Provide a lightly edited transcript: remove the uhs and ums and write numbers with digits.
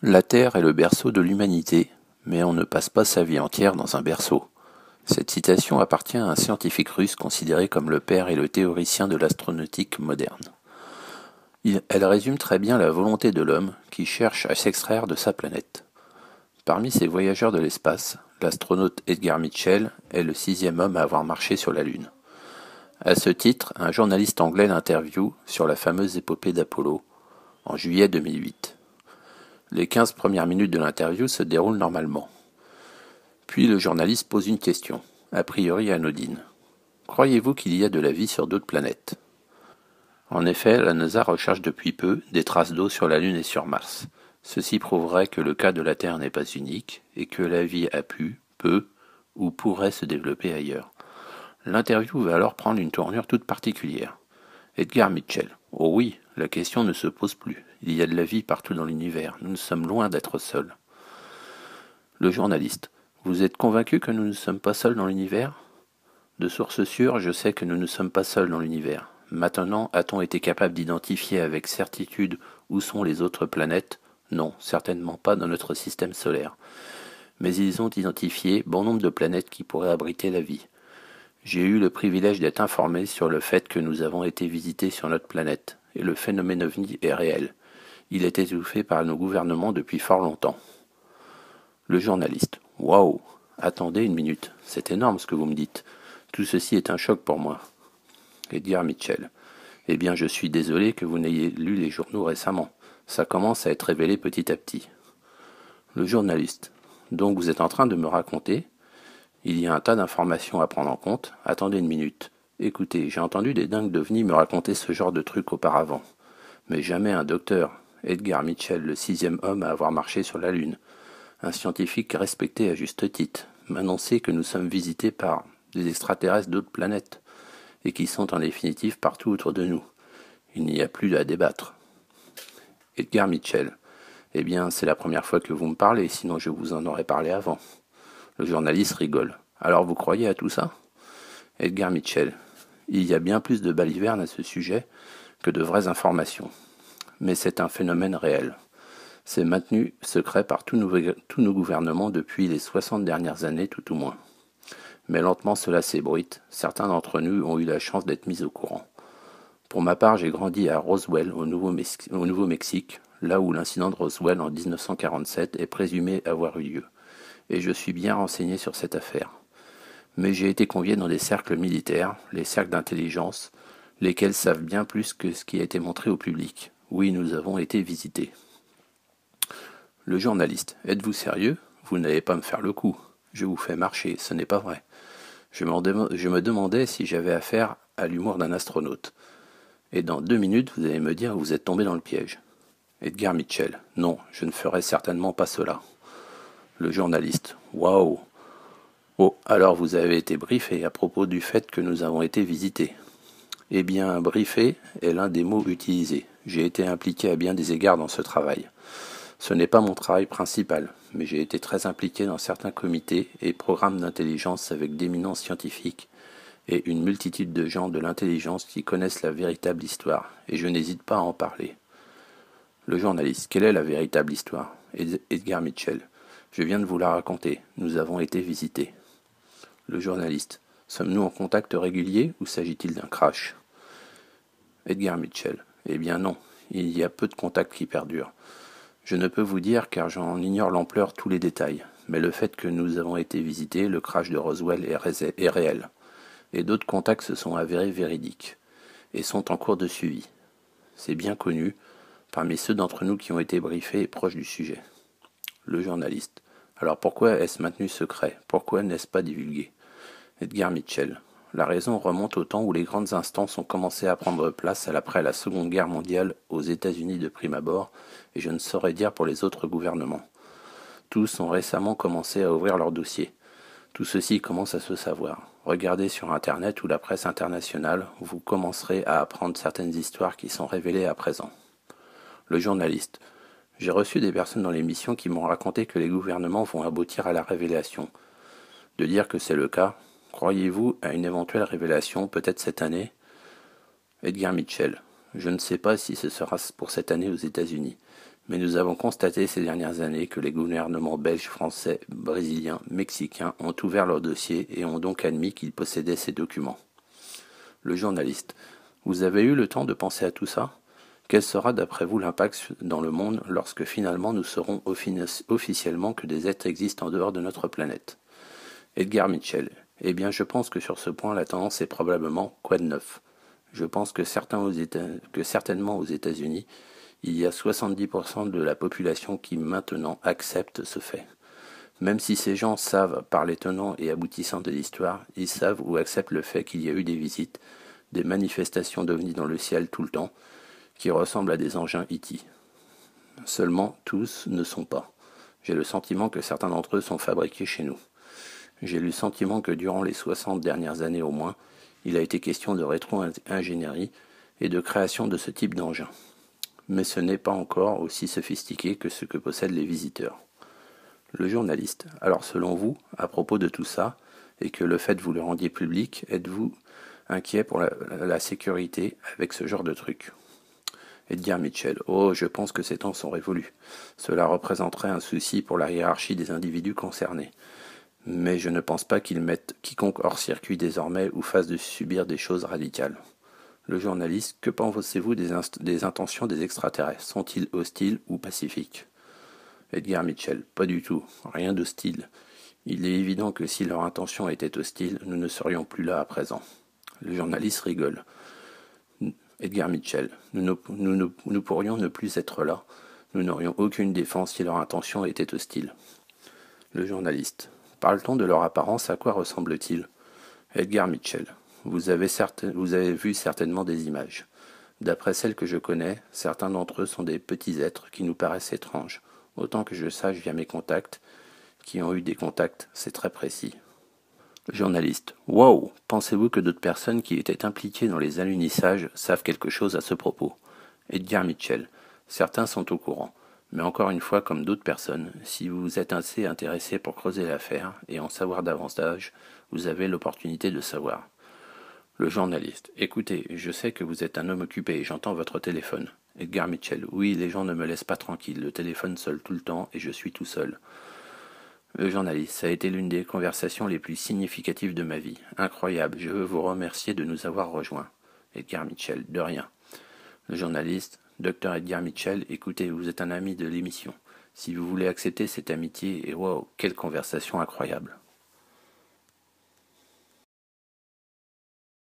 La Terre est le berceau de l'humanité, mais on ne passe pas sa vie entière dans un berceau. Cette citation appartient à un scientifique russe considéré comme le père et le théoricien de l'astronautique moderne. Elle résume très bien la volonté de l'homme qui cherche à s'extraire de sa planète. Parmi ces voyageurs de l'espace, l'astronaute Edgar Mitchell est le 6e homme à avoir marché sur la Lune. À ce titre, un journaliste anglais l'interviewe sur la fameuse épopée d'Apollo, en juillet 2008. Les 15 premières minutes de l'interview se déroulent normalement. Puis le journaliste pose une question, a priori anodine. Croyez-vous qu'il y a de la vie sur d'autres planètes ? En effet, la NASA recherche depuis peu des traces d'eau sur la Lune et sur Mars. Ceci prouverait que le cas de la Terre n'est pas unique et que la vie a pu, peut ou pourrait se développer ailleurs. L'interview va alors prendre une tournure toute particulière. Edgar Mitchell. Oh oui, la question ne se pose plus. Il y a de la vie partout dans l'univers. Nous sommes loin d'être seuls. Le journaliste. Vous êtes convaincu que nous ne sommes pas seuls dans l'univers ? De source sûre, je sais que nous ne sommes pas seuls dans l'univers. Maintenant, a-t-on été capable d'identifier avec certitude où sont les autres planètes ? Non, certainement pas dans notre système solaire. Mais ils ont identifié bon nombre de planètes qui pourraient abriter la vie. J'ai eu le privilège d'être informé sur le fait que nous avons été visités sur notre planète, et le phénomène OVNI est réel. Il est étouffé par nos gouvernements depuis fort longtemps. Le journaliste. Waouh ! Attendez une minute, c'est énorme ce que vous me dites. Tout ceci est un choc pour moi. Edgar Mitchell. Eh bien, je suis désolé que vous n'ayez lu les journaux récemment. Ça commence à être révélé petit à petit. Le journaliste. Donc vous êtes en train de me raconter ? Il y a un tas d'informations à prendre en compte. Attendez une minute. Écoutez, j'ai entendu des dingues d'OVNI me raconter ce genre de trucs auparavant. Mais jamais un docteur, Edgar Mitchell, le 6e homme à avoir marché sur la Lune, un scientifique respecté à juste titre, m'annonçait que nous sommes visités par des extraterrestres d'autres planètes, et qui sont en définitive partout autour de nous. Il n'y a plus à débattre. Edgar Mitchell. Eh bien, c'est la première fois que vous me parlez, sinon je vous en aurais parlé avant. Le journaliste rigole. Alors vous croyez à tout ça ? Edgar Mitchell. Il y a bien plus de balivernes à ce sujet que de vraies informations. Mais c'est un phénomène réel. C'est maintenu secret par tous nos gouvernements depuis les 60 dernières années tout au moins. Mais lentement cela s'ébruite, certains d'entre nous ont eu la chance d'être mis au courant. Pour ma part, j'ai grandi à Roswell, au Nouveau-Mexique, là où l'incident de Roswell en 1947 est présumé avoir eu lieu. Et je suis bien renseigné sur cette affaire. Mais j'ai été convié dans des cercles militaires, les cercles d'intelligence, lesquels savent bien plus que ce qui a été montré au public. Oui, nous avons été visités. Le journaliste. Êtes-vous sérieux ? Vous n'allez pas me faire le coup. Je vous fais marcher, ce n'est pas vrai. Je me demandais si j'avais affaire à l'humour d'un astronaute. Et dans 2 minutes, vous allez me dire que vous êtes tombé dans le piège. Edgar Mitchell. Non, je ne ferai certainement pas cela. Le journaliste. Waouh ! Oh, alors vous avez été briefé à propos du fait que nous avons été visités. Eh bien, briefé est l'un des mots utilisés. J'ai été impliqué à bien des égards dans ce travail. Ce n'est pas mon travail principal, mais j'ai été très impliqué dans certains comités et programmes d'intelligence avec d'éminents scientifiques et une multitude de gens de l'intelligence qui connaissent la véritable histoire, et je n'hésite pas à en parler. Le journaliste. Quelle est la véritable histoire ? Edgar Mitchell. Je viens de vous la raconter. Nous avons été visités. Le journaliste. Sommes-nous en contact régulier ou s'agit-il d'un crash ? Edgar Mitchell. Eh bien non, il y a peu de contacts qui perdurent. Je ne peux vous dire car j'en ignore l'ampleur, tous les détails, mais le fait que nous avons été visités, le crash de Roswell est réel. Et d'autres contacts se sont avérés véridiques et sont en cours de suivi. C'est bien connu parmi ceux d'entre nous qui ont été briefés et proches du sujet. Le journaliste. Alors pourquoi est-ce maintenu secret ? Pourquoi n'est-ce pas divulgué ? Edgar Mitchell. La raison remonte au temps où les grandes instances ont commencé à prendre place après la Seconde Guerre mondiale aux États-Unis de prime abord, et je ne saurais dire pour les autres gouvernements. Tous ont récemment commencé à ouvrir leurs dossiers. Tout ceci commence à se savoir. Regardez sur Internet ou la presse internationale, vous commencerez à apprendre certaines histoires qui sont révélées à présent. Le journaliste. J'ai reçu des personnes dans l'émission qui m'ont raconté que les gouvernements vont aboutir à la révélation. De dire que c'est le cas, croyez-vous à une éventuelle révélation, peut-être cette année ? Edgar Mitchell. Je ne sais pas si ce sera pour cette année aux États-Unis, Mais nous avons constaté ces dernières années que les gouvernements belges, français, brésiliens, mexicains ont ouvert leurs dossiers et ont donc admis qu'ils possédaient ces documents. Le journaliste. Vous avez eu le temps de penser à tout ça ? Quel sera d'après vous l'impact dans le monde lorsque finalement nous saurons officiellement que des êtres existent en dehors de notre planète ? Edgar Mitchell. Eh bien je pense que sur ce point la tendance est probablement quoi de neuf ? Je pense que certainement aux États-Unis, il y a 70% de la population qui maintenant accepte ce fait. Même si ces gens savent par les tenants et aboutissants de l'histoire, ils savent ou acceptent le fait qu'il y a eu des visites, des manifestations d'ovnis dans le ciel tout le temps, qui ressemblent à des engins E.T. Seulement, tous ne sont pas. J'ai le sentiment que certains d'entre eux sont fabriqués chez nous. J'ai le sentiment que durant les 60 dernières années au moins, il a été question de rétro-ingénierie et de création de ce type d'engin. Mais ce n'est pas encore aussi sophistiqué que ce que possèdent les visiteurs. Le journaliste. Alors selon vous, à propos de tout ça, et que le fait vous le rendiez public, êtes-vous inquiet pour la sécurité avec ce genre de truc ? Edgar Mitchell. Oh, je pense que ces temps sont révolus. Cela représenterait un souci pour la hiérarchie des individus concernés. Mais je ne pense pas qu'ils mettent quiconque hors circuit désormais ou fassent de subir des choses radicales. Le journaliste. Que pensez-vous des intentions des extraterrestres ? Sont-ils hostiles ou pacifiques ? Edgar Mitchell. Pas du tout. Rien d'hostile. Il est évident que si leur intention était hostile, nous ne serions plus là à présent. Le journaliste rigole. Edgar Mitchell. Nous pourrions ne plus être là. Nous n'aurions aucune défense si leur intention était hostile. Le journaliste. Parle-t-on de leur apparence ? À quoi ressemble-t-il ? Edgar Mitchell. Vous avez vu certainement des images. D'après celles que je connais, certains d'entre eux sont des petits êtres qui nous paraissent étranges. Autant que je sache via mes contacts, qui ont eu des contacts, c'est très précis. Journaliste. Wow! Pensez-vous que d'autres personnes qui étaient impliquées dans les alunissages savent quelque chose à ce propos ? Edgar Mitchell. Certains sont au courant. Mais encore une fois, comme d'autres personnes, si vous êtes assez intéressé pour creuser l'affaire et en savoir davantage, vous avez l'opportunité de savoir. Le journaliste. Écoutez, je sais que vous êtes un homme occupé et j'entends votre téléphone. Edgar Mitchell. Oui, les gens ne me laissent pas tranquille. Le téléphone sonne tout le temps et je suis tout seul. Le journaliste. Ça a été l'une des conversations les plus significatives de ma vie. Incroyable. Je veux vous remercier de nous avoir rejoints. Edgar Mitchell. De rien. Le journaliste. Dr Edgar Mitchell. Écoutez, vous êtes un ami de l'émission. Si vous voulez accepter cette amitié, et wow, quelle conversation incroyable.